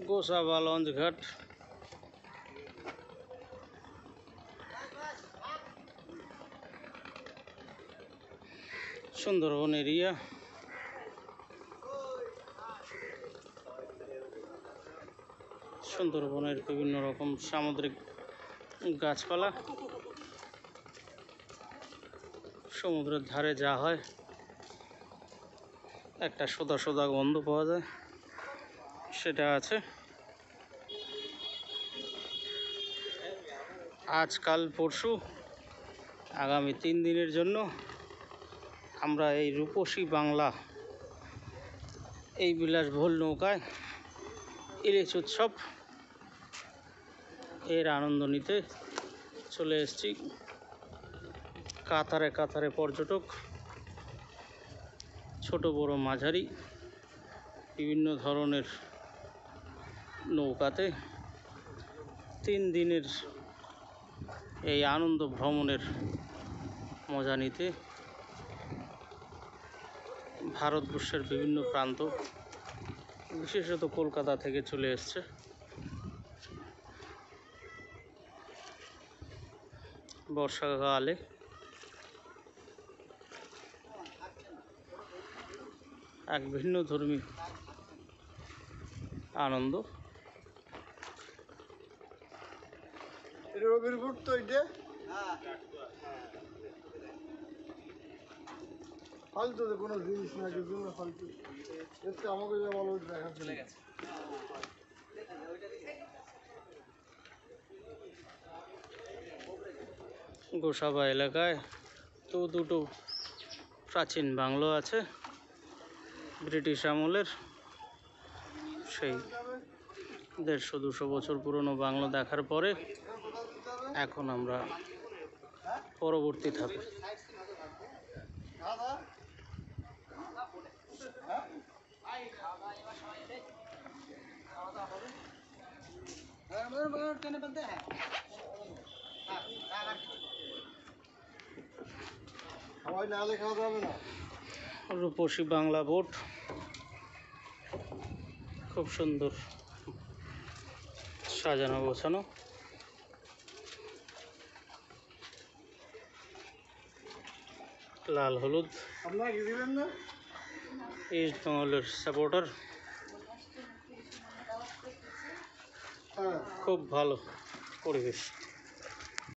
Gosaba launch ঘাট। Sundarban area. সুন্দরবনের বিভিন্ন রকম সামুদ্রিক গাছপালা। সমুদ্রের ধারে যা হয় একটা সোদা সোদা গন্ধ পাওয়া যায়, সেটা আছে। আজকাল পরশু আগামী 3 দিনের জন্য আমরা এই রূপসী বাংলা এই বিলাসবহুল নৌকায় ইলিশ উৎসব এর আনন্দ নিতে চলে এসেছি। কাতারে কাতারে পর্যটক, ছোট বড় মাঝারি বিভিন্ন ধরনের নৌকাতে 3 দিনের এই আনন্দ ভ্রমণের মজা নিতে ভারতবর্ষের বিভিন্ন প্রান্ত, বিশেষত কলকাতা থেকে চলে এসছে। বর্ষাকালে এক ভিন্ন ধর্মী আনন্দ। ফালতু কোনো জিনিস না, কিছু না, ফালতু আমাকে যা বলো দেখা চলে গেছে। গোসাবা এলাকায় তো দুটো প্রাচীন বাংলো আছে, ব্রিটিশ আমলের। সেই 150-200 বছর পুরনো বাংলো দেখার পরে এখন আমরা পরবর্তী ধাপে। রূপসী বাংলা বোট খুব সুন্দর সাজানো গোছানো। লাল হলুদ ইস্ট বেঙ্গলের সাপোর্টার। খুব ভালো পরিবেশ।